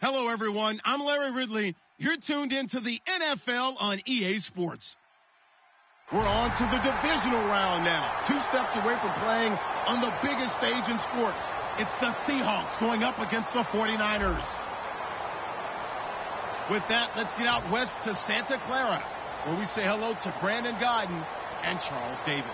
Hello, everyone. I'm Larry Ridley. You're tuned into the NFL on EA Sports. We're on to the divisional round now. 2 steps away from playing on the biggest stage in sports. It's the Seahawks going up against the 49ers. With that, let's get out west to Santa Clara, where we say hello to Brandon Godden and Charles Davis.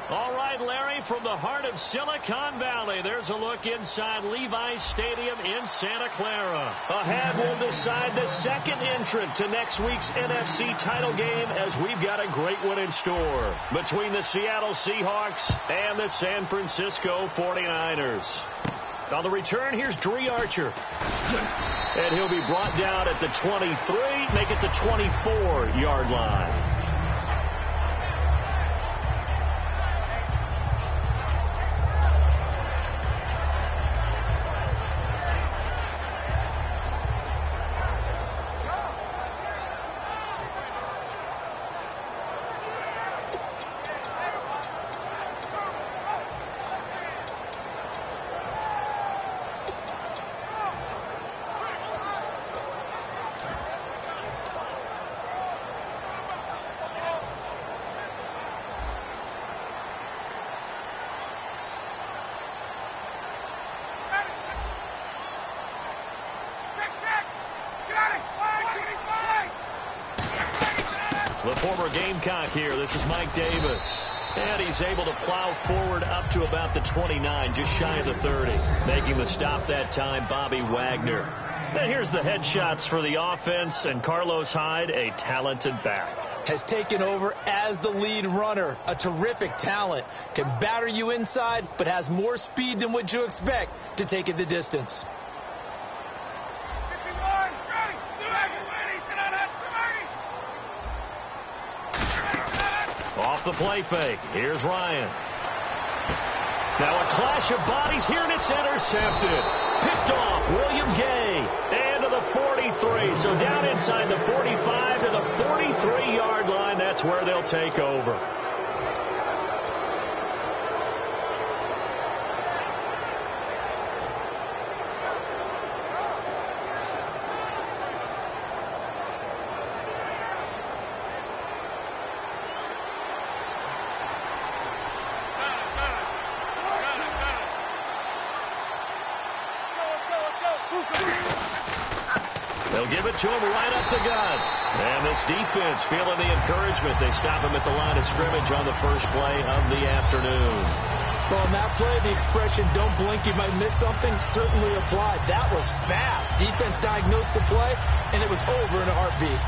All right, Larry, from the heart of Silicon Valley, there's a look inside Levi's Stadium in Santa Clara. Ahead, we'll decide the second entrant to next week's NFC title game, as we've got a great one in store between the Seattle Seahawks and the San Francisco 49ers. On the return, here's Dree Archer. And he'll be brought down at the 23, make it the 24-yard line. The former Gamecock here. This is Mike Davis. And he's able to plow forward up to about the 29, just shy of the 30. Making the stop that time, Bobby Wagner. And here's the headshots for the offense, and Carlos Hyde, a talented back. Has taken over as the lead runner. A terrific talent. Can batter you inside, but has more speed than what you expect to take it the distance. Off the play fake. Here's Ryan. Now a clash of bodies here, and it's intercepted. Picked off William Gay. And to the 43. So down inside the 45 to the 43-yard line. That's where they'll take over. They'll give it to him right up the gut. And this defense feeling the encouragement. They stop him at the line of scrimmage on the first play of the afternoon. Well, on that play, the expression, don't blink, you might miss something, certainly applied. That was fast. Defense diagnosed the play, and it was over in a heartbeat.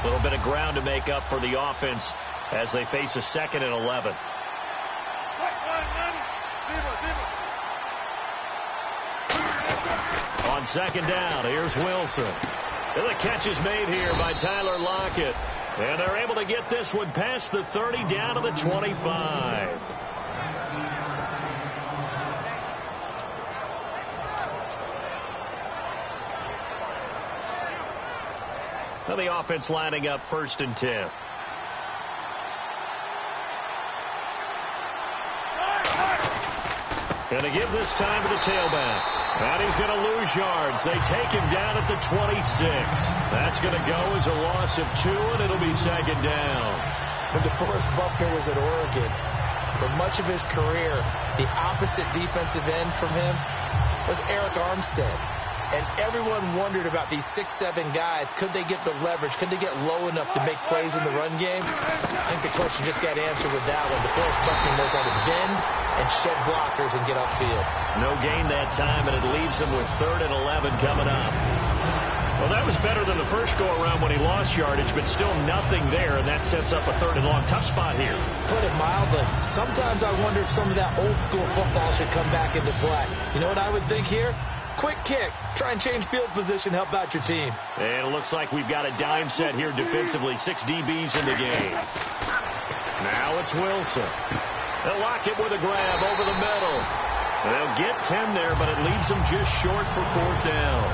A little bit of ground to make up for the offense as they face a 2nd and 11. On 2nd down, here's Wilson. And the catch is made here by Tyler Lockett. And they're able to get this one past the 30 down to the 25. Now the offense lining up 1st and 10. Going to give this time to the tailback. And he's going to lose yards. They take him down at the 26. That's going to go as a loss of 2, and it'll be 2nd down. When DeForest Buckner was at Oregon, for much of his career, the opposite defensive end from him was Eric Armstead. And everyone wondered about these 6'7" guys. Could they get the leverage? Could they get low enough to make plays in the run game? I think the question just got answered with that one. DeForest Buckner knows how to bend and shed blockers and get upfield. No gain that time, and it leaves him with 3rd and 11 coming up. Well, that was better than the first go-around when he lost yardage, but still nothing there, and that sets up a 3rd and long. Tough spot here. Put it mildly. Sometimes I wonder if some of that old-school football should come back into play. You know what I would think here? Quick kick. Try and change field position. Help out your team. And it looks like we've got a dime set here defensively. 6 DBs in the game. Now it's Wilson. They'll lock it with a grab over the middle. They'll get 10 there, but it leaves them just short for 4th down.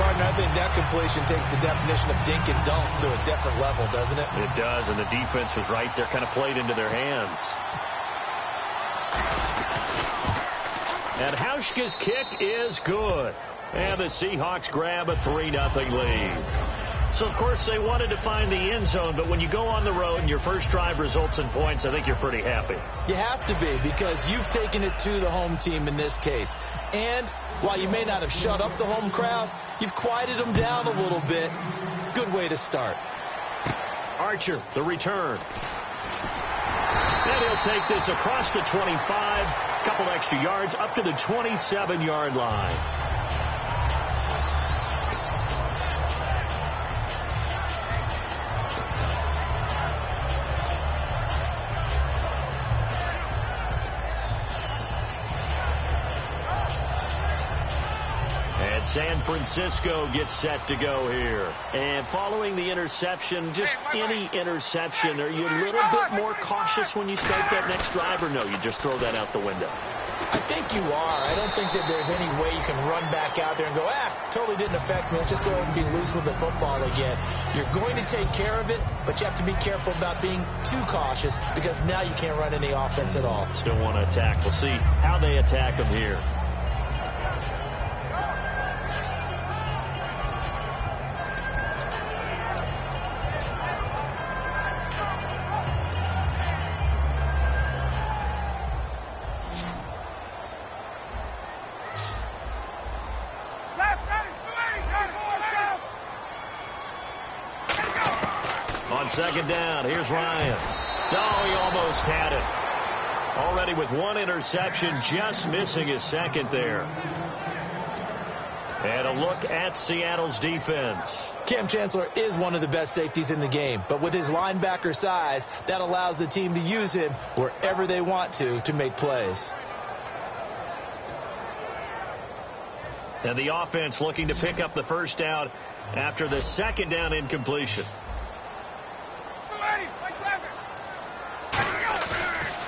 partner, I think that completion takes the definition of dink and dunk to a different level, doesn't it? It does, and the defense was right there, kind of played into their hands. And Hauschka's kick is good. And the Seahawks grab a 3-0 lead. So, of course, they wanted to find the end zone, but when you go on the road and your first drive results in points, I think you're pretty happy. You have to be, because you've taken it to the home team in this case. And while you may not have shut up the home crowd, you've quieted them down a little bit. Good way to start. Archer, the return. And he'll take this across the 25, a couple extra yards, up to the 27-yard line. San Francisco gets set to go here. And following the interception, just any interception, are you a little bit more cautious when you start that next drive, or no, you just throw that out the window? I think you are. I don't think that there's any way you can run back out there and go, totally didn't affect me. Let's just go ahead and be loose with the football again. You're going to take care of it, but you have to be careful about being too cautious, because now you can't run any offense at all. Still want to attack. We'll see how they attack them here. Second down. Here's Ryan. Oh, he almost had it. Already with one interception, just missing his second there. And a look at Seattle's defense. Cam Chancellor is one of the best safeties in the game, but with his linebacker size, that allows the team to use him wherever they want to make plays. And the offense looking to pick up the first down after the second down incompletion.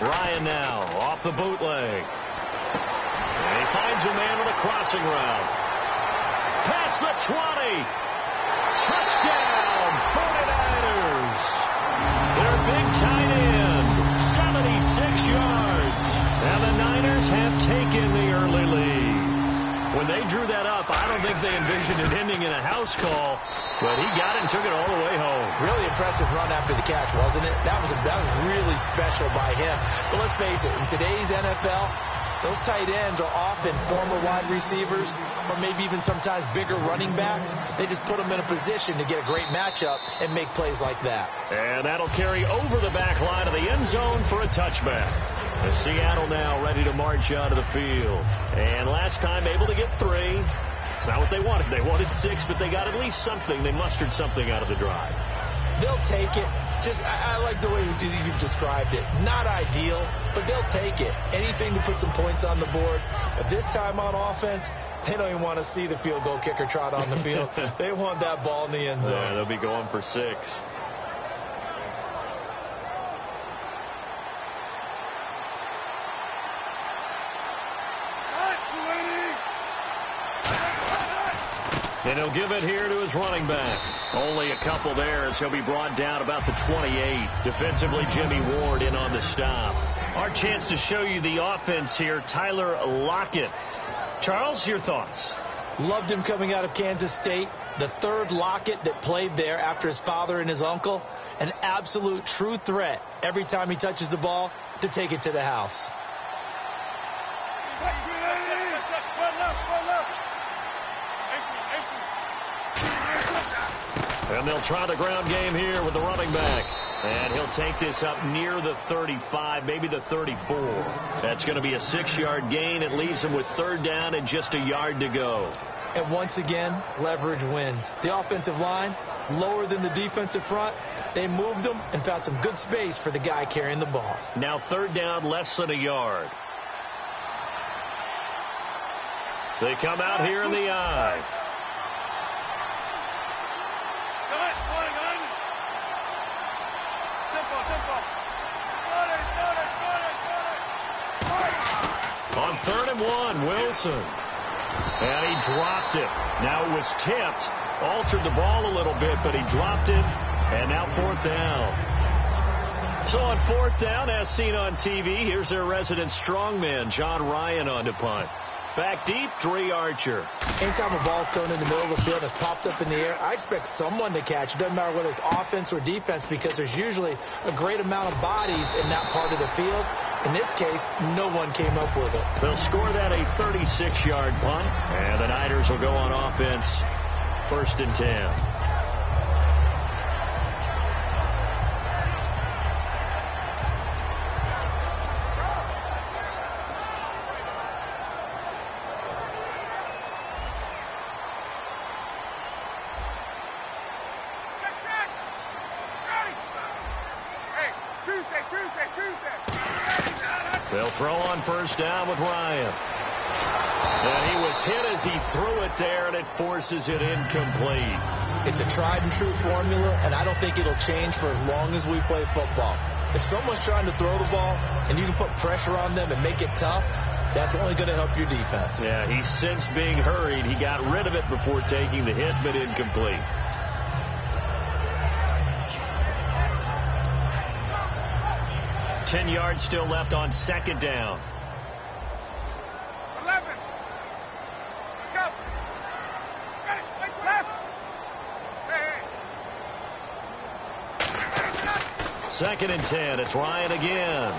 Ryan now off the bootleg. And he finds a man with a crossing route. Past the 20. Touchdown, 49ers. Their big tight end, 76 yards. And the Niners have taken the early lead. When they drew that up, I don't think they envisioned it ending in a house call, but he got it and took it all the way home. Really impressive run after the catch, wasn't it? That was really special by him. But let's face it, in today's NFL, those tight ends are often former wide receivers, or maybe even sometimes bigger running backs. They just put them in a position to get a great matchup and make plays like that. And that'll carry over the back line of the end zone for a touchback. As Seattle now ready to march out of the field. And last time able to get 3. It's not what they wanted. They wanted 6, but they got at least something. They mustered something out of the drive. They'll take it. I like the way you described it. Not ideal, but they'll take it. Anything to put some points on the board. But this time on offense, they don't even want to see the field goal kicker trot on the field. They want that ball in the end zone. Yeah, they'll be going for 6. And he'll give it here to his running back. Only a couple there as he'll be brought down about the 28. Defensively, Jimmy Ward in on the stop. Our chance to show you the offense here, Tyler Lockett. Charles, your thoughts? Loved him coming out of Kansas State. The third Lockett that played there after his father and his uncle. An absolute true threat every time he touches the ball to take it to the house. And they'll try the ground game here with the running back. And he'll take this up near the 35, maybe the 34. That's going to be a 6-yard gain. It leaves him with third down and just a yard to go. And once again, leverage wins. The offensive line, lower than the defensive front. They moved them and found some good space for the guy carrying the ball. Now third down, less than a yard. They come out here in the eye. On 3rd and 1, Wilson. And he dropped it. Now it was tipped. Altered the ball a little bit, but he dropped it. And now 4th down. So on 4th down, as seen on TV, here's their resident strongman, John Ryan, on to punt. Back deep, Dre Archer. Anytime a ball's thrown in the middle of the field and it's popped up in the air, I expect someone to catch. It doesn't matter whether it's offense or defense, because there's usually a great amount of bodies in that part of the field. In this case, no one came up with it. They'll score that a 36-yard punt, and the Niners will go on offense 1st and 10. They'll throw on 1st down with Ryan. And he was hit as he threw it there, and it forces it incomplete. It's a tried and true formula, and I don't think it'll change for as long as we play football. If someone's trying to throw the ball and you can put pressure on them and make it tough, that's only going to help your defense. Yeah, he sensed being hurried. He got rid of it before taking the hit, but incomplete. Ten yards still left on 2nd down. 11. Go. Left. Hey. 2nd and 10. It's Ryan again.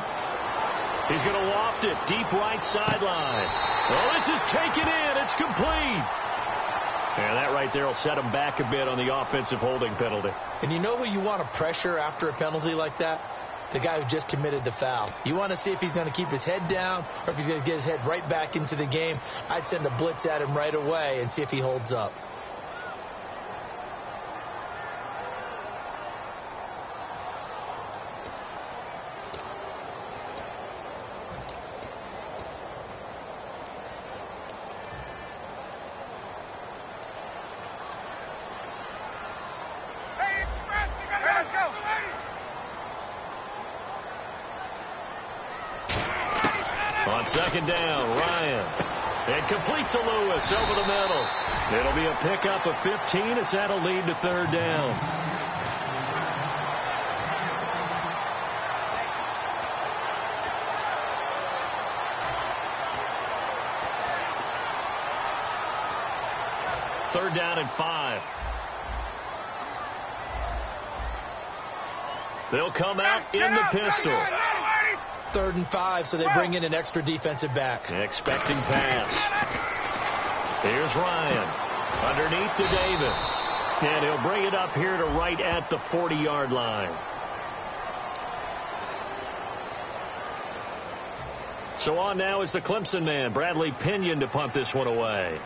He's going to loft it deep right sideline. Oh, this is taken in. It's complete. And that right there will set him back a bit on the offensive holding penalty. And you know who you want to pressure after a penalty like that? The guy who just committed the foul. You want to see if he's going to keep his head down or if he's going to get his head right back into the game. I'd send a blitz at him right away and see if he holds up. On 2nd down, Ryan. It complete to Lewis over the middle. It'll be a pickup of 15 as that'll lead to 3rd down. Third down and 5. They'll come out in the pistol. 3rd and 5, so they bring in an extra defensive back. Expecting pass. Here's Ryan. Underneath to Davis. And he'll bring it up here to right at the 40-yard line. So on now is the Clemson man, Bradley Pinion, to punt this one away.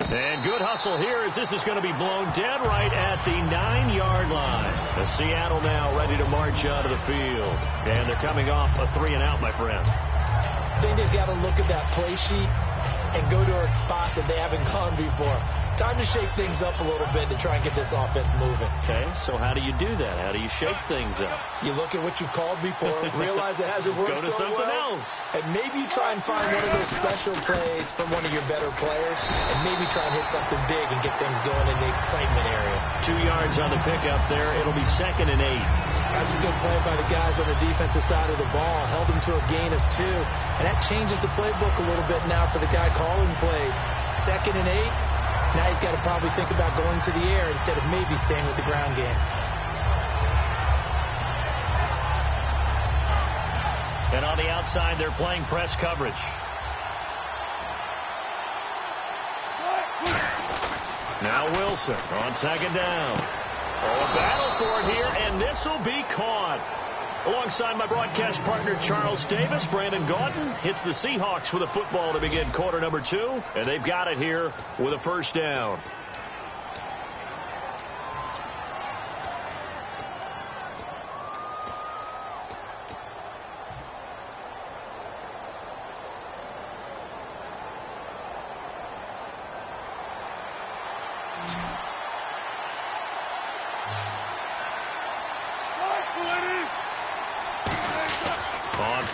And good hustle here as this is going to be blown dead right at the 9-yard line. The Seattle now ready to march out of the field. And they're coming off a 3-and-out, my friend. I think they've got to look at that play sheet and go to a spot that they haven't gone before. Time to shake things up a little bit to try and get this offense moving. Okay, so how do you do that? How do you shake things up? You look at what you called before, realize it hasn't worked Go to so something well, else. and maybe you try and find one of those special plays from one of your better players, and maybe try and hit something big and get things going in the excitement area. 2 yards on the pickup there. It'll be 2nd and 8. That's a good play by the guys on the defensive side of the ball. Held them to a gain of 2. And that changes the playbook a little bit now for the guy calling plays. 2nd and 8. Now he's got to probably think about going to the air instead of maybe staying with the ground game. And on the outside, they're playing press coverage. Now Wilson on 2nd down. Oh, a battle for it here, and this will be caught. Alongside my broadcast partner, Charles Davis, Brandon Gaudin hits the Seahawks with a football to begin quarter number 2, and they've got it here with a 1st down.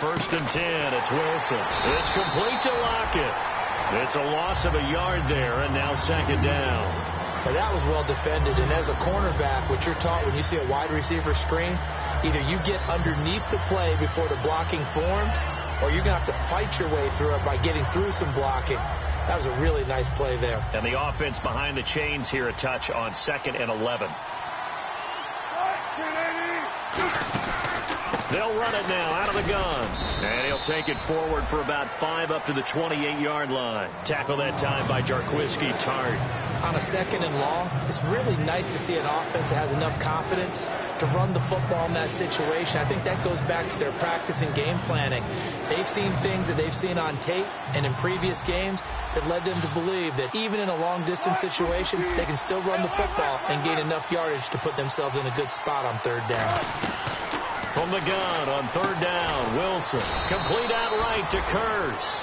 1st and 10. It's Wilson. It's complete to Lockett. It's a loss of a yard there, and now 2nd down. Now that was well defended, and as a cornerback, what you're taught when you see a wide receiver screen, either you get underneath the play before the blocking forms, or you're going to have to fight your way through it by getting through some blocking. That was a really nice play there. And the offense behind the chains here, a touch on 2nd and 11. They'll run it now out of the gun. And he'll take it forward for about 5 up to the 28-yard line. Tackle that time by Jarquiski Tart. On a 2nd and long, it's really nice to see an offense that has enough confidence to run the football in that situation. I think that goes back to their practice and game planning. They've seen things that they've seen on tape and in previous games that led them to believe that even in a long-distance situation, they can still run the football and gain enough yardage to put themselves in a good spot on 3rd down. From the gun on 3rd down, Wilson. Complete outright to Kurtz.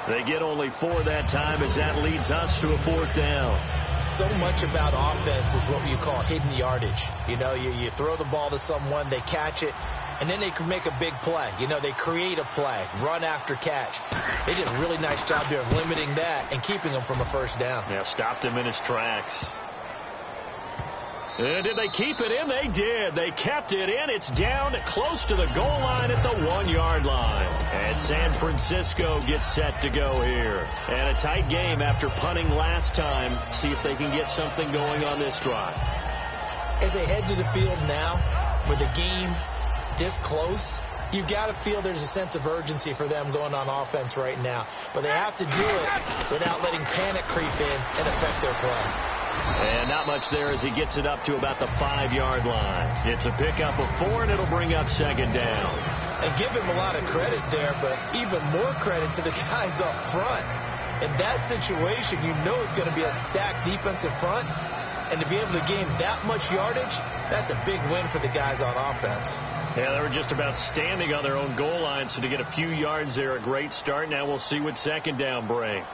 They get only 4 that time as that leads us to a 4th down. So much about offense is what you call hidden yardage. You know, you throw the ball to someone, they catch it, and then they can make a big play. You know, they create a play, run after catch. They did a really nice job there of limiting that and keeping him from a 1st down. Yeah, stopped him in his tracks. And did they keep it in? They did. They kept it in. It's down close to the goal line at the 1-yard line. And San Francisco gets set to go here. And a tight game after punting last time. See if they can get something going on this drive. As they head to the field now, with the game this close, you've got to feel there's a sense of urgency for them going on offense right now. But they have to do it without letting panic creep in and affect their play. And not much there as he gets it up to about the 5-yard line. It's a pickup of 4, and it'll bring up 2nd down. And give him a lot of credit there, but even more credit to the guys up front. In that situation, you know it's going to be a stacked defensive front. And to be able to gain that much yardage, that's a big win for the guys on offense. Yeah, they were just about standing on their own goal line, so to get a few yards there, a great start. Now we'll see what 2nd down brings.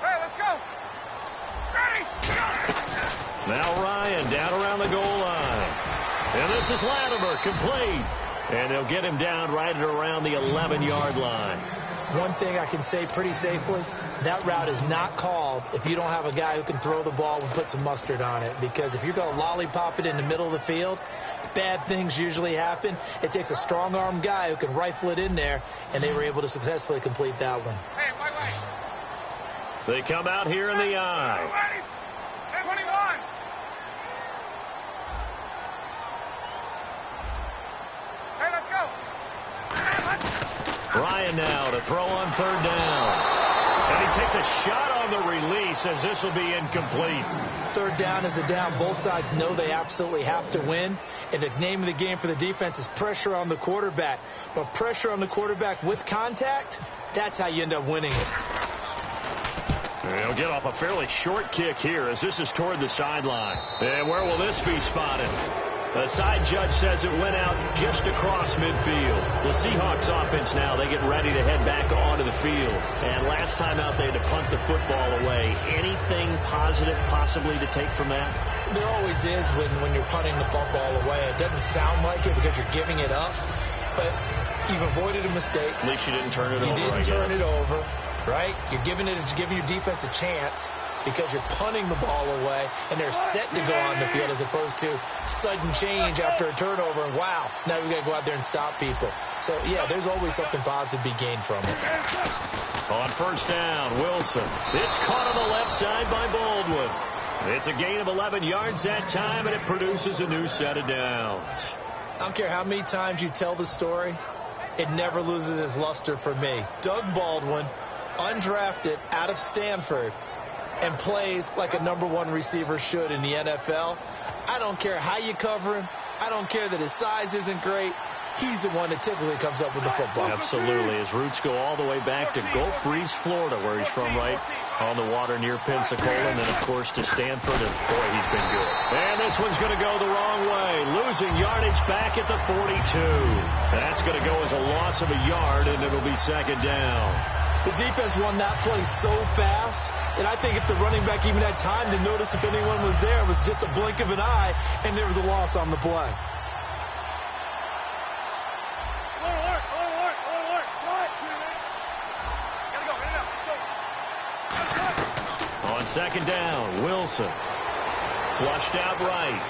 Hey, let's go. Ready, go. Now Ryan down around the goal line. And this is Latimer, complete. And they'll get him down right at around the 11-yard line. One thing I can say pretty safely, that route is not called if you don't have a guy who can throw the ball and put some mustard on it. Because if you're going to lollipop it in the middle of the field, bad things usually happen. It takes a strong-arm guy who can rifle it in there, and they were able to successfully complete that one. Hey, wait. They come out here in the eye. 21. Hey, let's go. Ryan now to throw on 3rd down. And he takes a shot on the release as this will be incomplete. 3rd down is a down. Both sides know they absolutely have to win. And the name of the game for the defense is pressure on the quarterback. But pressure on the quarterback with contact, that's how you end up winning it. They'll get off a fairly short kick here as this is toward the sideline. And where will this be spotted? The side judge says it went out just across midfield. The Seahawks offense now, they get ready to head back onto the field. And last time out, they had to punt the football away. Anything positive possibly to take from that? There always is when you're punting the football away. It doesn't sound like it because you're giving it up. But you've avoided a mistake. At least you didn't turn it over. You didn't turn it over, right? You're giving your defense a chance because you're punting the ball away, and they're set to go on the field as opposed to sudden change after a turnover, and wow, now we've got to go out there and stop people. So, yeah, there's always something positive to be gained from it. On 1st down, Wilson. It's caught on the left side by Baldwin. It's a gain of 11 yards that time, and it produces a new set of downs. I don't care how many times you tell the story, it never loses its luster for me. Doug Baldwin, undrafted out of Stanford, and plays like a #1 receiver should in the NFL. I don't care how you cover him. I don't care that his size isn't great. He's the one that typically comes up with the football. Absolutely. His roots go all the way back to Gulf Breeze, Florida, where he's from, right on the water near Pensacola, and then, of course, to Stanford. And, boy, he's been good. And this one's going to go the wrong way. Losing yardage back at the 42. That's going to go as a loss of a yard, and it'll be 2nd down. The defense won that play so fast that I think if the running back even had time to notice if anyone was there, it was just a blink of an eye, and there was a loss on the play. second down, Wilson. Flushed out right.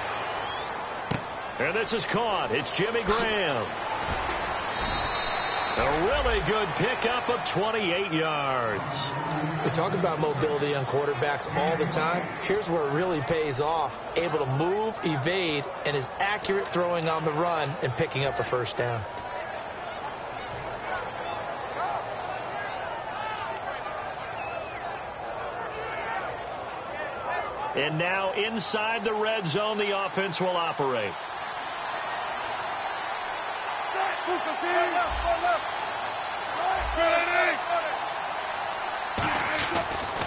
And this is caught. It's Jimmy Graham. A really good pickup of 28 yards. We talk about mobility on quarterbacks all the time. Here's where it really pays off. Able to move, evade, and is accurate throwing on the run and picking up a first down. And now inside the red zone, the offense will operate.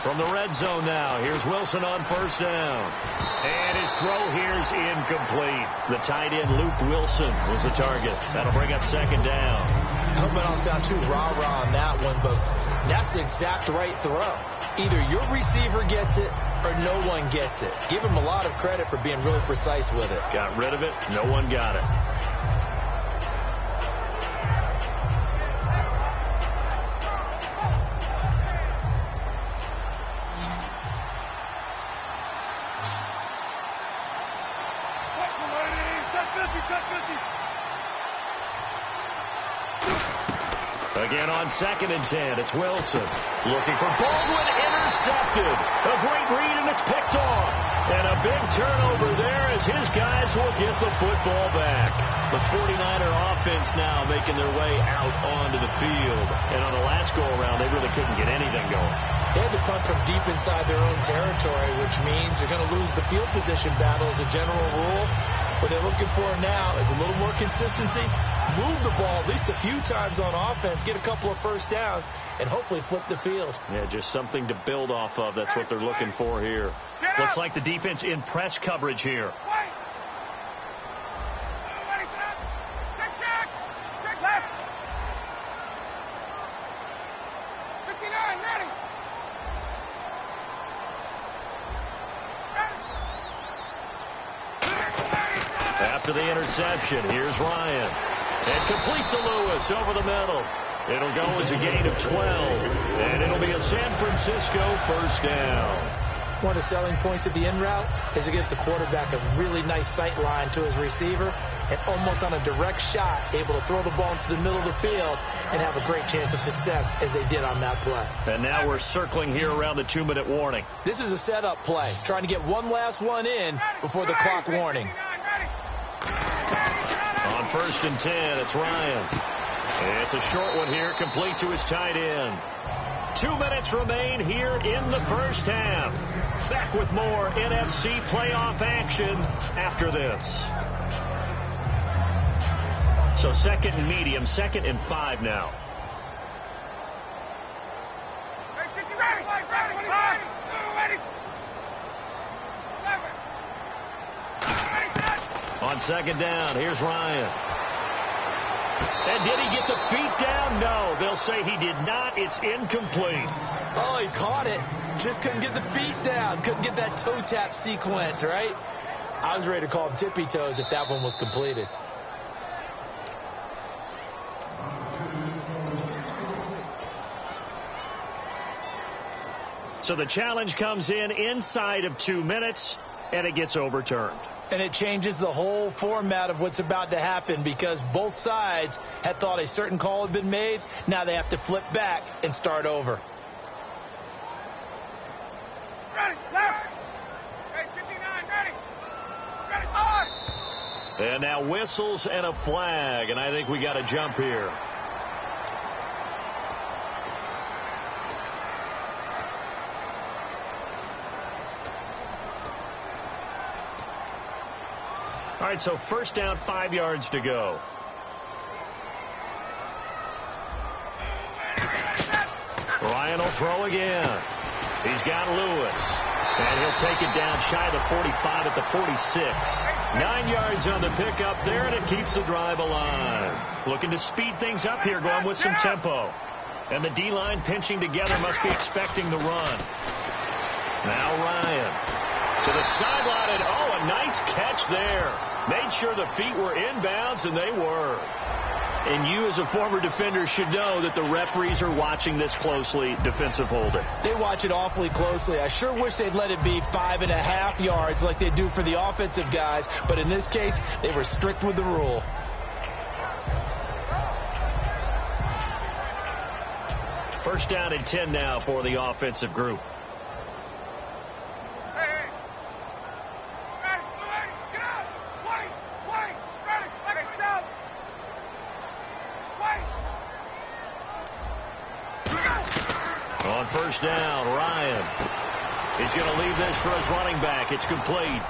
From the red zone now, here's Wilson on first down. And his throw here's incomplete. The tight end, Luke Wilson, was the target. That'll bring up second down. I hope I don't sound too rah-rah on that one, but that's the exact right throw. Either your receiver gets it or no one gets it. Give him a lot of credit for being really precise with it. Got rid of it. No one got it. Again on 2nd and 10, it's Wilson. Looking for Baldwin, intercepted. A great read, and it's picked off. And a big turnover there as his guys will get the football back. The 49er offense now making their way out onto the field. And on the last go-around, they really couldn't get anything going. They had to punt from deep inside their own territory, which means they're going to lose the field position battle as a general rule. What they're looking for now is a little more consistency, move the ball at least a few times on offense, get a couple of first downs, and hopefully flip the field. Yeah, just something to build off of. That's what they're looking for here. Looks like the defense in press coverage here. After the interception, here's Ryan. And complete to Lewis over the middle. It'll go as a gain of 12. And it'll be a San Francisco first down. One of the selling points of the in route is it gives the quarterback a really nice sight line to his receiver and almost on a direct shot able to throw the ball into the middle of the field and have a great chance of success as they did on that play. And now we're circling here around the 2-minute warning. This is a setup play, trying to get one last one in before the clock warning. On 1st and 10, it's Ryan. It's a short one here, complete to his tight end. 2 minutes remain here in the first half. Back with more NFC playoff action after this. So 2nd and medium, 2nd and 5 now. On 2nd down, here's Ryan. And did he get the feet down? No, they'll say he did not. It's incomplete. Oh, he caught it. Just couldn't get the feet down. Couldn't get that toe tap sequence, right? I was ready to call him tippy toes if that one was completed. So the challenge comes in inside of 2 minutes, and it gets overturned. And it changes the whole format of what's about to happen because both sides had thought a certain call had been made. Now they have to flip back and start over. Ready, left. Hey, 59, ready. Ready, forward. And now whistles and a flag, and I think we got a jump here. All right, so first down, 5 yards to go. Ryan will throw again. He's got Lewis. And he'll take it down shy of the 45 at the 46. 9 yards on the pickup there, and it keeps the drive alive. Looking to speed things up here, going with some tempo. And the D-line pinching together, must be expecting the run. Now Ryan. To the sideline, and oh, a nice catch there. Made sure the feet were inbounds, and they were. And you as a former defender should know that the referees are watching this closely, defensive holding. They watch it awfully closely. I sure wish they'd let it be 5.5 yards like they do for the offensive guys. But in this case, they were strict with the rule. First down and 10 now for the offensive group. On first down, Ryan. He's going to leave this for his running back. It's complete.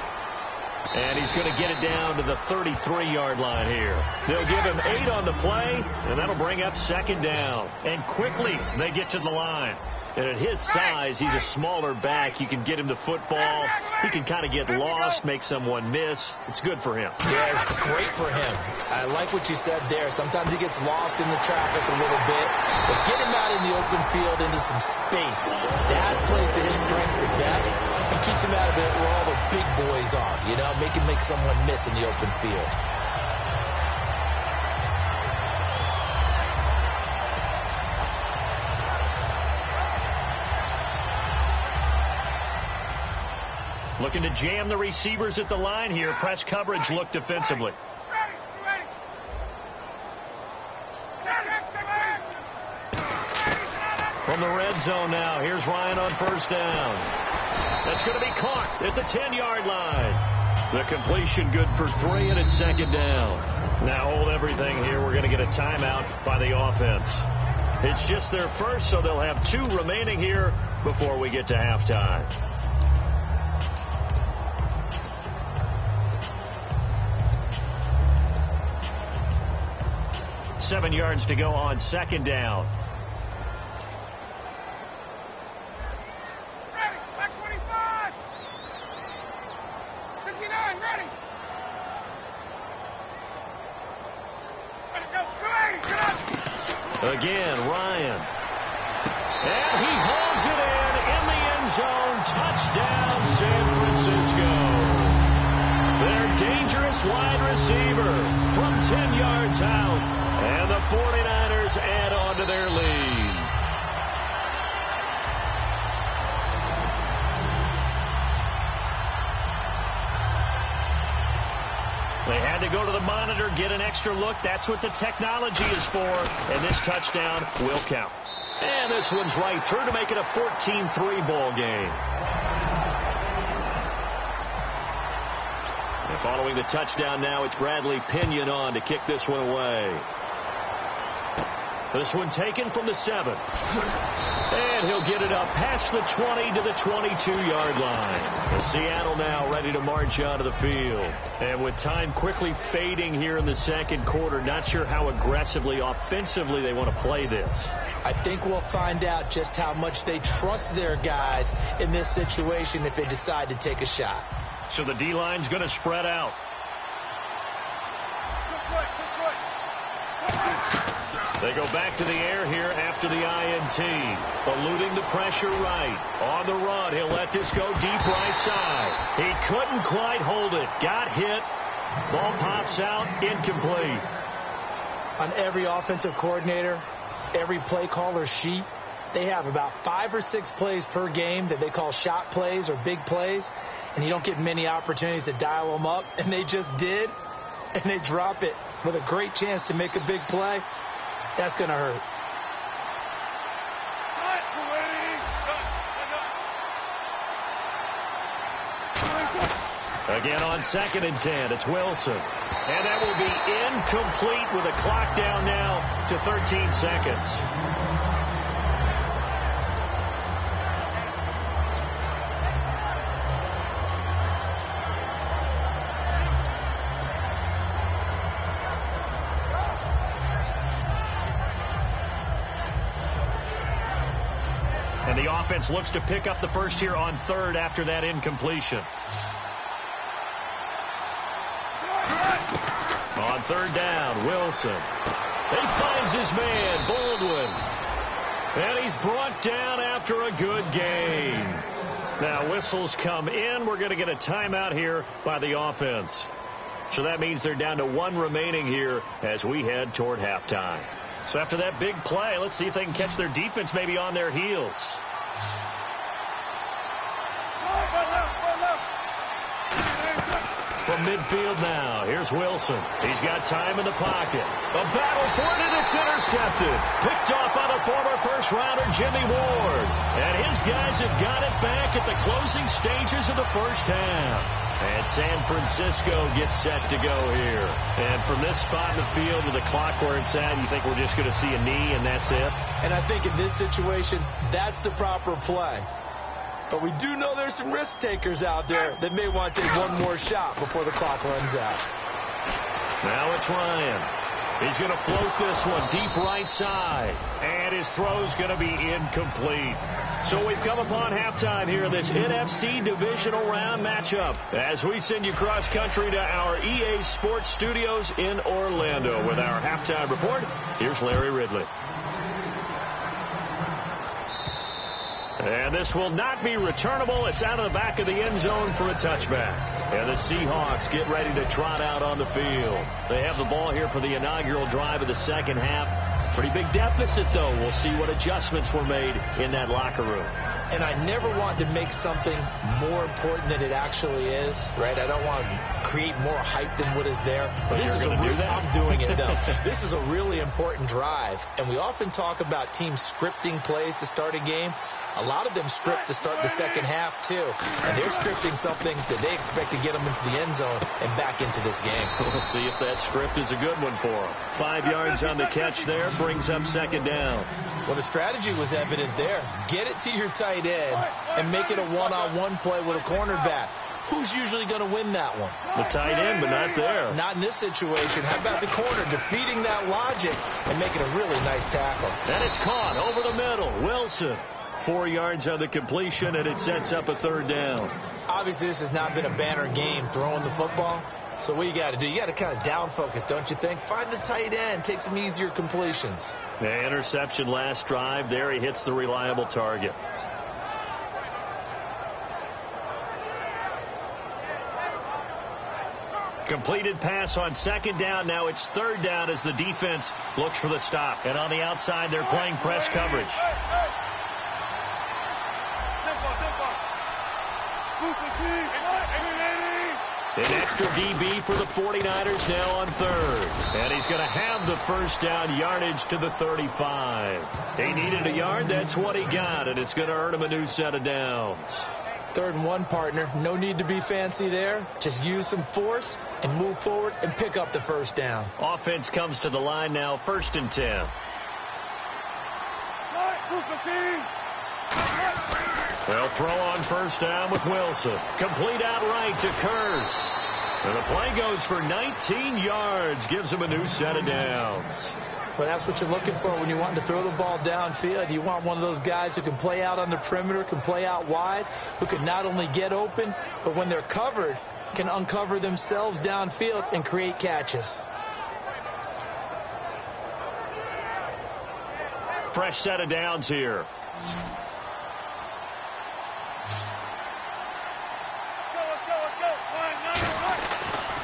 And he's going to get it down to the 33-yard line here. They'll give him 8 on the play, and that'll bring up second down. And quickly they get to the line. And at his size, he's a smaller back. You can get him to football. He can kind of get lost, make someone miss. It's good for him. Yeah, it's great for him. I like what you said there. Sometimes he gets lost in the traffic a little bit. But get him out in the open field into some space. That plays to his strengths the best. And keeps him out of it where all the big boys are. You know, make him make someone miss in the open field. Looking to jam the receivers at the line here. Press coverage look defensively. From the red zone now, here's Ryan on first down. That's going to be caught at the 10-yard line. The completion good for 3, and it's second down. Now hold everything here. We're going to get a timeout by the offense. It's just their first, so they'll have 2 remaining here before we get to halftime. 7 yards to go on second down. Ready, back 25. 59, ready. Ready, go, 280, get up. Again, Ryan. And he hauls it in the end zone. Touchdown, San Francisco. Their dangerous wide receiver from 10 yards out. And the 49ers add on to their lead. They had to go to the monitor, get an extra look. That's what the technology is for. And this touchdown will count. And this one's right through to make it a 14-3 ball game. And following the touchdown now, it's Bradley Pinion on to kick this one away. This one taken from the 7. And he'll get it up past the 20 to the 22-yard line. And Seattle now ready to march onto the field. And with time quickly fading here in the second quarter, not sure how aggressively, offensively they want to play this. I think we'll find out just how much they trust their guys in this situation if they decide to take a shot. So the D-line's going to spread out. They go back to the air here after the INT. Eluding the pressure right. On the run, he'll let this go deep right side. He couldn't quite hold it. Got hit. Ball pops out. Incomplete. On every offensive coordinator, every play caller sheet, they have about 5 or 6 plays per game that they call shot plays or big plays. And you don't get many opportunities to dial them up. And they just did. And they drop it with a great chance to make a big play. That's going to hurt. Again on 2nd and 10, it's Wilson. And that will be incomplete with a clock down now to 13 seconds. And the offense looks to pick up the first here on 3rd after that incompletion. On 3rd down, Wilson. He finds his man, Baldwin. And he's brought down after a good game. Now whistles come in. We're going to get a timeout here by the offense. So that means they're down to 1 remaining here as we head toward halftime. So after that big play, let's see if they can catch their defense maybe on their heels. From midfield now, here's Wilson. He's got time in the pocket. A battle for it, and it's intercepted. Picked off by the former first-rounder Jimmy Ward. And his guys have got it back at the closing stages of the first half. And San Francisco gets set to go here. And from this spot in the field with the clock where it's at, you think we're just going to see a knee and that's it? And I think in this situation, that's the proper play. But we do know there's some risk takers out there that may want to take one more shot before the clock runs out. Now it's Ryan. He's going to float this one deep right side. And his throw's going to be incomplete. So we've come upon halftime here in this NFC Divisional Round matchup as we send you cross country to our EA Sports Studios in Orlando with our halftime report. Here's Larry Ridley. And this will not be returnable. It's out of the back of the end zone for a touchback. And the Seahawks get ready to trot out on the field. They have the ball here for the inaugural drive of the second half. Pretty big deficit, though. We'll see what adjustments were made in that locker room. And I never want to make something more important than it actually is, right? I don't want to create more hype than what is there. But this you're is going to do that? I'm doing it, though. This is a really important drive. And we often talk about teams scripting plays to start a game. A lot of them script to start the second half, too. And they're scripting something that they expect to get them into the end zone and back into this game. We'll see if that script is a good one for them. 5 yards on the catch there, brings up second down. Well, the strategy was evident there. Get it to your tight end and make it a one-on-one play with a cornerback. Who's usually going to win that one? The tight end, but not there. Not in this situation. How about the corner defeating that logic and making a really nice tackle? And it's caught over the middle. Wilson. 4 yards on the completion, and it sets up a third down. Obviously, this has not been a banner game throwing the football. So what you got to do, you got to kind of down focus, don't you think? Find the tight end, take some easier completions. The interception last drive. There he hits the reliable target. Completed pass on second down. Now it's third down as the defense looks for the stop. And on the outside, they're playing press coverage. An extra DB for the 49ers now on third. And he's going to have the first down yardage to the 35. He needed a yard. That's what he got. And it's going to earn him a new set of downs. 3rd and 1, partner. No need to be fancy there. Just use some force and move forward and pick up the first down. Offense comes to the line now, 1st and 10. They'll throw on first down with Wilson. Complete outright to Kurtz. And the play goes for 19 yards. Gives him a new set of downs. Well, that's what you're looking for when you want to throw the ball downfield. You want one of those guys who can play out on the perimeter, can play out wide, who can not only get open, but when they're covered, can uncover themselves downfield and create catches. Fresh set of downs here.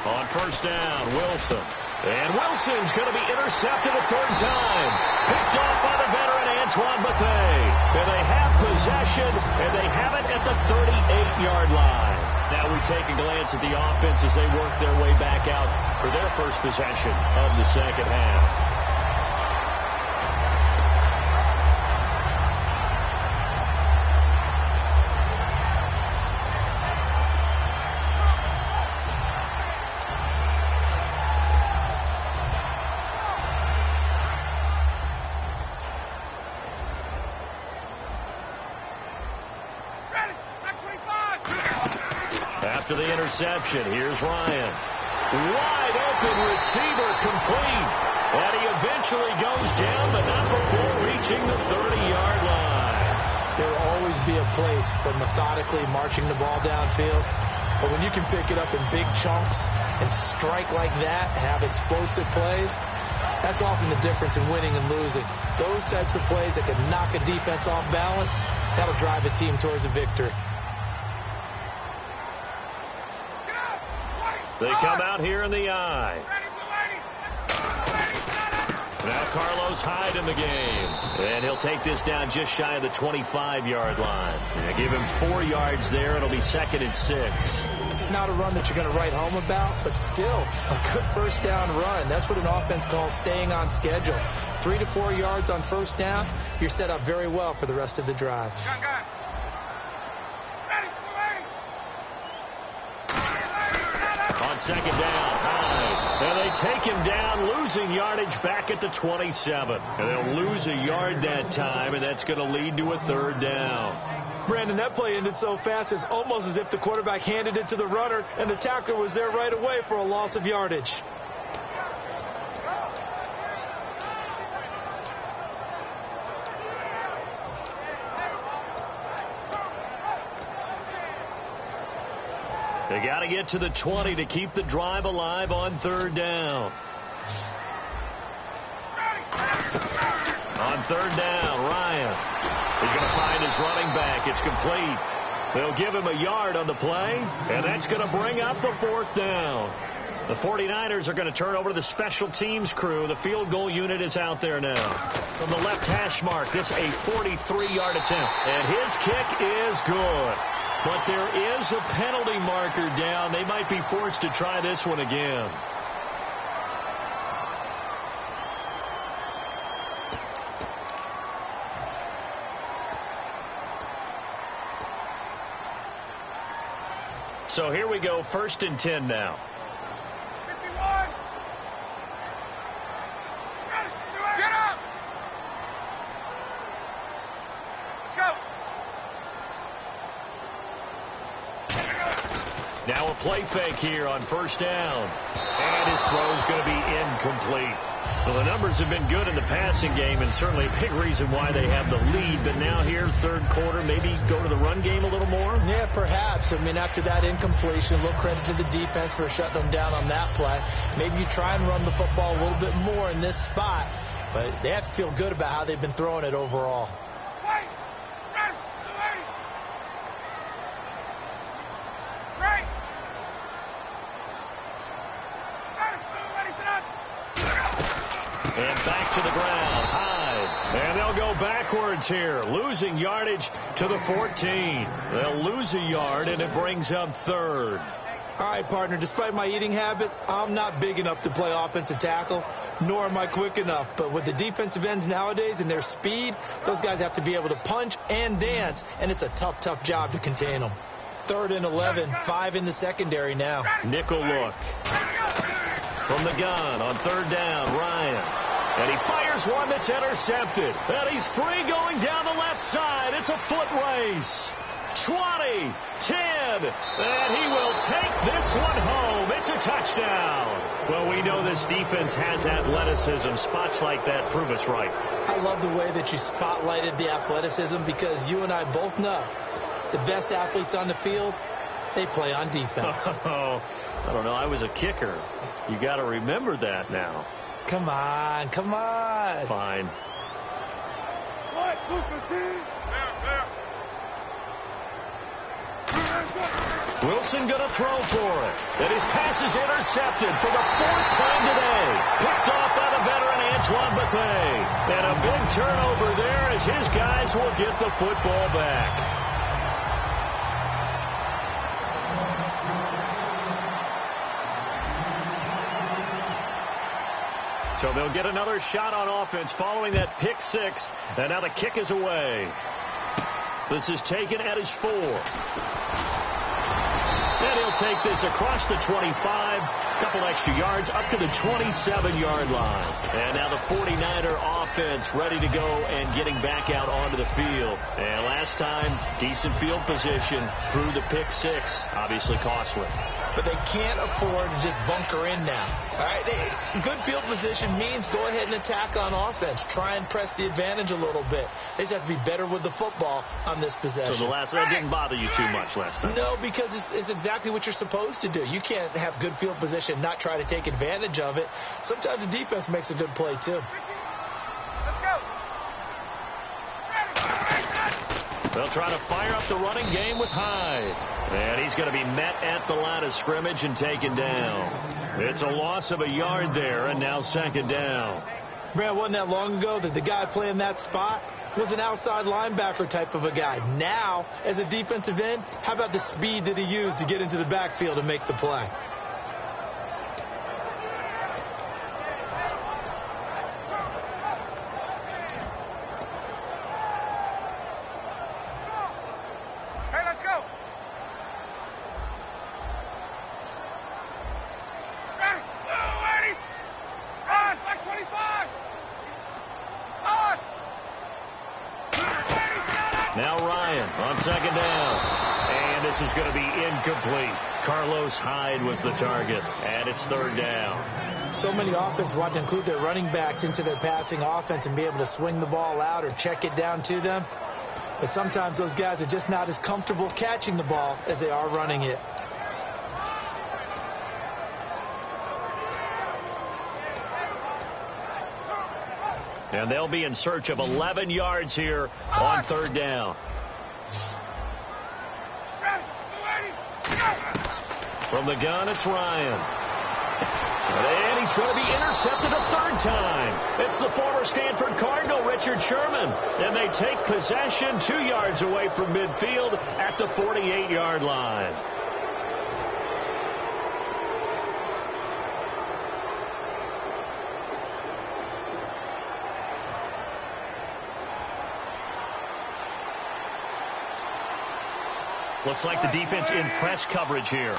On first down, Wilson. And Wilson's going to be intercepted a third time. Picked off by the veteran Antoine Bethea. And they have possession, and they have it at the 38-yard line. Now we take a glance at the offense as they work their way back out for their first possession of the second half. After the interception, here's Ryan. Wide open receiver complete. And he eventually goes down, but not before reaching the 30-yard line. There will always be a place for methodically marching the ball downfield. But when you can pick it up in big chunks and strike like that, have explosive plays, that's often the difference in winning and losing. Those types of plays that can knock a defense off balance, that'll drive a team towards a victory. They come out here in the I. Now Carlos Hyde in the game. And he'll take this down just shy of the 25-yard line. Give him 4 yards there. It'll be 2nd and 6. Not a run that you're going to write home about, but still a good first down run. That's what an offense calls staying on schedule. 3 to 4 yards on first down. You're set up very well for the rest of the drive. On 2nd down, Hyde. And they take him down, losing yardage back at the 27. And they'll lose a yard that time, and that's going to lead to a 3rd down. Brandon, that play ended so fast, it's almost as if the quarterback handed it to the runner, and the tackler was there right away for a loss of yardage. They got to get to the 20 to keep the drive alive on 3rd down. On 3rd down, Ryan. He's going to find his running back. It's complete. They'll give him a yard on the play, and that's going to bring up the 4th down. The 49ers are going to turn over to the special teams crew. The field goal unit is out there now. From the left hash mark, this a 43-yard attempt. And his kick is good. But there is a penalty marker down. They might be forced to try this one again. So here we go, 1st and 10 now. 51. Get up. Let's go. Now a play fake here on 1st down. And his throw is going to be incomplete. Well, the numbers have been good in the passing game, and certainly a big reason why they have the lead. But now here, 3rd quarter, maybe go to the run game a little more? Yeah, perhaps. I mean, after that incompletion, a little credit to the defense for shutting them down on that play. Maybe you try and run the football a little bit more in this spot. But they have to feel good about how they've been throwing it overall. And back to the ground, Hyde. And they'll go backwards here, losing yardage to the 14. They'll lose a yard, and it brings up 3rd. All right, partner, despite my eating habits, I'm not big enough to play offensive tackle, nor am I quick enough. But with the defensive ends nowadays and their speed, those guys have to be able to punch and dance, and it's a tough, tough job to contain them. 3rd and 11, 5 in the secondary now. Nickel look. From the gun on 3rd down, Ryan. And he fires one that's intercepted. And he's free going down the left side. It's a foot race. 20, 10, and he will take this one home. It's a touchdown. Well, we know this defense has athleticism. Spots like that prove us right. I love the way that you spotlighted the athleticism, because you and I both know the best athletes on the field, they play on defense. Oh, I don't know. I was a kicker. You got to remember that now. Come on, come on. Fine. What? Wilson going to throw for it. And his pass is intercepted for the 4th time today. Picked off by the veteran Antoine Bethea. And a big turnover there as his guys will get the football back. So they'll get another shot on offense following that pick 6. And now the kick is away. This is taken at his 4. And he'll take this across the 25. Couple extra yards up to the 27-yard line. And now the 49er offense ready to go and getting back out onto the field. And last time, decent field position through the pick 6. Obviously costly. But they can't afford to just bunker in now. All right, good field position means go ahead and attack on offense. Try and press the advantage a little bit. They just have to be better with the football on this possession. So that didn't bother you too much last time? No, because it's exactly what you're supposed to do. You can't have good field position and not try to take advantage of it. Sometimes the defense makes a good play, too. Let's go. They'll try to fire up the running game with Hyde. And he's going to be met at the line of scrimmage and taken down. It's a loss of a yard there, and now second down. Brad, wasn't that long ago that the guy playing that spot was an outside linebacker type of a guy. Now, as a defensive end, how about the speed that he used to get into the backfield and make the play? Now Ryan on second down. And this is going to be incomplete. Carlos Hyde was the target. And it's third down. So many offenses want to include their running backs into their passing offense and be able to swing the ball out or check it down to them. But sometimes those guys are just not as comfortable catching the ball as they are running it. And they'll be in search of 11 yards here on third down. From the gun, it's Ryan. And he's going to be intercepted a third time. It's the former Stanford Cardinal, Richard Sherman. And they take possession 2 yards away from midfield at the 48-yard line. Looks like the defense in press coverage here.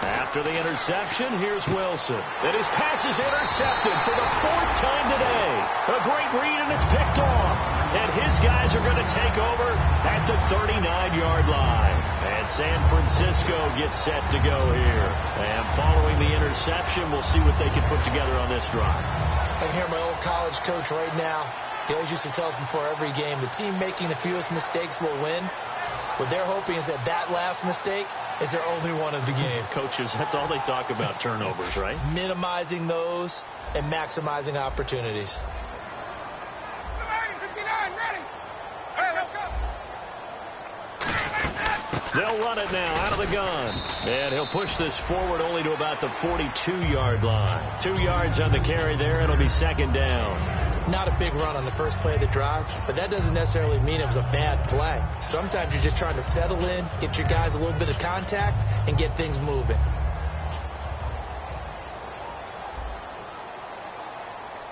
After the interception, here's Wilson. And his pass is intercepted for the 4th time today. A great read, and it's picked off. And his guys are going to take over at the 39-yard line. And San Francisco gets set to go here. And following the interception, we'll see what they can put together on this drive. I can hear my old college coach right now. He always used to tell us before every game, the team making the fewest mistakes will win. What they're hoping is that last mistake is their only one of the game. Coaches, that's all they talk about, turnovers, right? Minimizing those and maximizing opportunities. 59, ready. Hey, let's go. They'll run it now out of the gun. And he'll push this forward only to about the 42-yard line. 2 yards on the carry there. It'll be second down. Not a big run on the first play of the drive, but that doesn't necessarily mean it was a bad play. Sometimes you're just trying to settle in, get your guys a little bit of contact, and get things moving.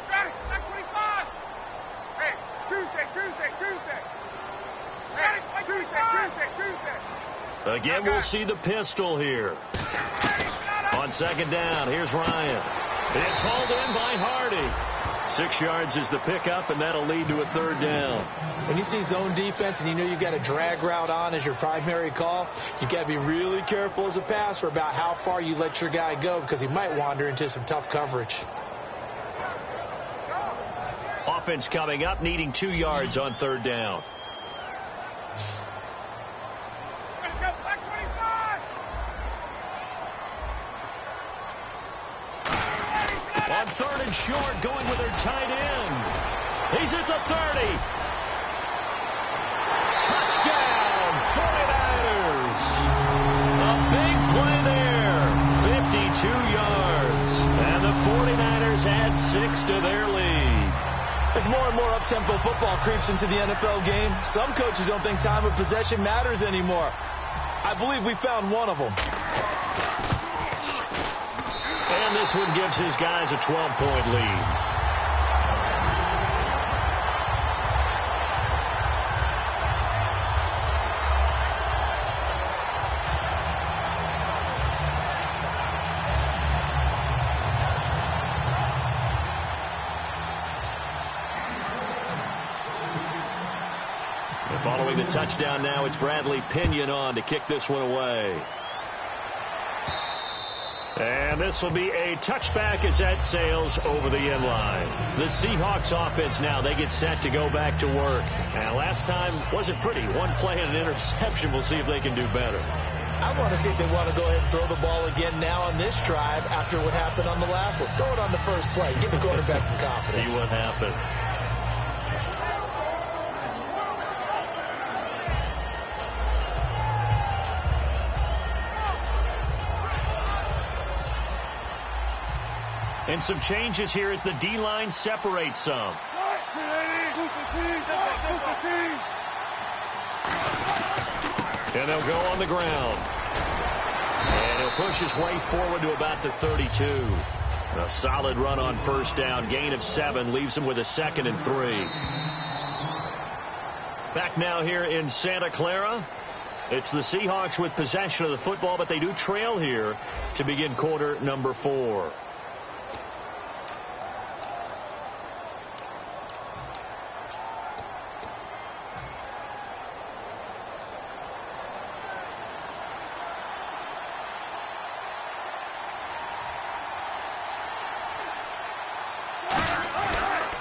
Ready, back 25. Hey, Tuesday. Ready, Tuesday. Again, we'll see the pistol here. On second down, here's Ryan. It's hauled in by Hardy. 6 yards is the pickup, and that'll lead to a third down. When you see zone defense and you know you've got a drag route on as your primary call, you've got to be really careful as a passer about how far you let your guy go because he might wander into some tough coverage. Offense coming up, needing 2 yards on third down. On third and short, going with their tight end. He's at the 30. Touchdown, 49ers. A big play there, 52 yards. And the 49ers add 6 to their lead. As more and more up-tempo football creeps into the NFL game, some coaches don't think time of possession matters anymore. I believe we found one of them. And this one gives his guys a 12-point lead. And following the touchdown now, it's Bradley Pinion on to kick this one away. And this will be a touchback as that sails over the end line. The Seahawks offense now, they get set to go back to work. And last time wasn't pretty. One play and an interception. We'll see if they can do better. I want to see if they want to go ahead and throw the ball again now on this drive after what happened on the last one. Throw it on the first play. Give the quarterback some confidence. See what happens. And some changes here as the D-line separates some. And they'll go on the ground. And he'll push his way forward to about the 32. A solid run on first down. Gain of 7 leaves him with a 2nd and 3. Back now here in Santa Clara. It's the Seahawks with possession of the football, but they do trail here to begin quarter number 4.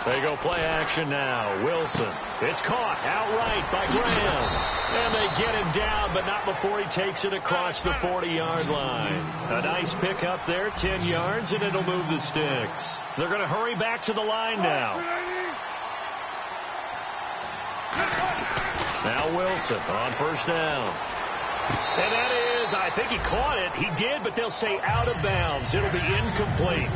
They go play action now. Wilson. It's caught outright by Graham. And they get him down, but not before he takes it across the 40-yard line. A nice pick up there, 10 yards, and it'll move the sticks. They're going to hurry back to the line now. Now Wilson on first down. And that is, I think he caught it. He did, but they'll say out of bounds. It'll be incomplete.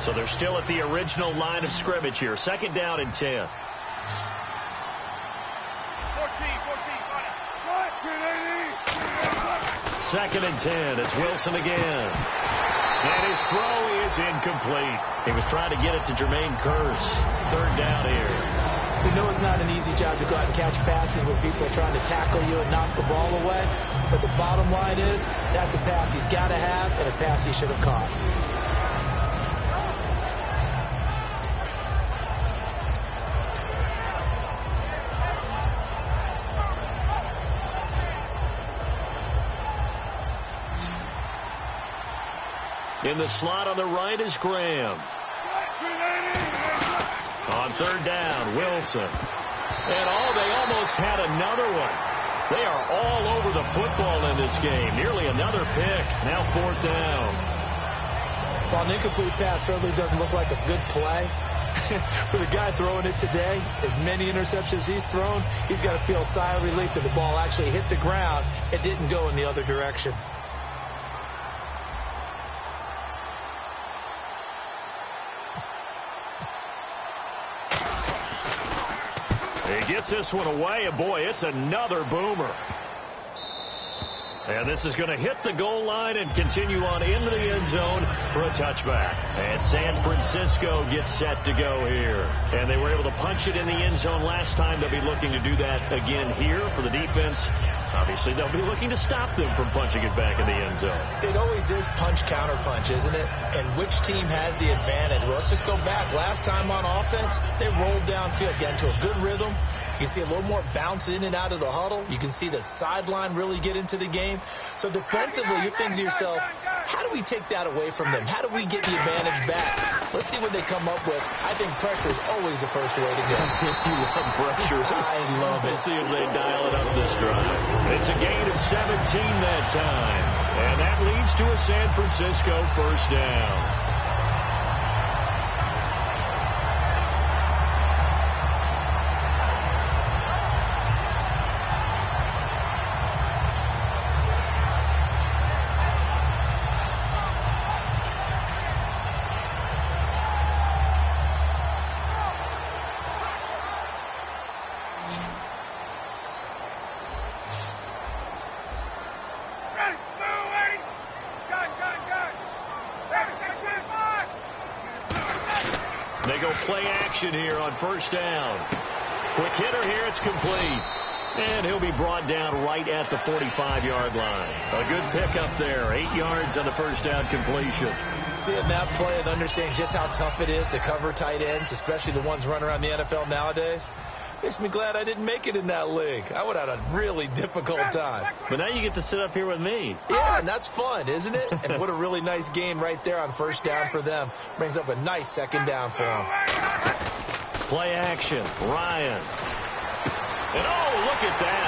So they're still at the original line of scrimmage here. 2nd down and 10. 2nd and 10. It's Wilson again. And his throw is incomplete. He was trying to get it to Jermaine Kearse. 3rd down here. We know it's not an easy job to go out and catch passes when people are trying to tackle you and knock the ball away. But the bottom line is that's a pass he's got to have and a pass he should have caught. In the slot on the right is Graham. On 3rd down, Wilson. And they almost had another one. They are all over the football in this game. Nearly another pick. Now 4th down. While an incomplete pass certainly doesn't look like a good play, for the guy throwing it today, as many interceptions he's thrown, he's got to feel a sigh of relief that the ball actually hit the ground. It didn't go in the other direction. He gets this one away, and boy, it's another boomer. And this is going to hit the goal line and continue on into the end zone for a touchback. And San Francisco gets set to go here. And they were able to punch it in the end zone last time. They'll be looking to do that again here for the defense. Obviously, they'll be looking to stop them from punching it back in the end zone. It always is punch-counter-punch, isn't it? And which team has the advantage? Well, let's just go back. Last time on offense, they rolled downfield, got into a good rhythm. You can see a little more bounce in and out of the huddle. You can see the sideline really get into the game. So defensively, you're thinking to yourself, how do we take that away from them? How do we get the advantage back? Let's see what they come up with. I think pressure is always the first way to go. You love pressure. I love it. We'll see if they dial it up this drive. It's a gain of 17 that time. And that leads to a San Francisco 1st down. They go play action here on 1st down. Quick hitter here, it's complete. And he'll be brought down right at the 45-yard line. A good pickup there, 8 yards on the 1st down completion. Seeing that play and understanding just how tough it is to cover tight ends, especially the ones running around the NFL nowadays, makes me glad I didn't make it in that league. I would have had a really difficult time. But now you get to sit up here with me. Yeah, and that's fun, isn't it? And what a really nice game right there on 1st down for them. Brings up a nice 2nd down for them. Play action, Ryan. And oh, look at that.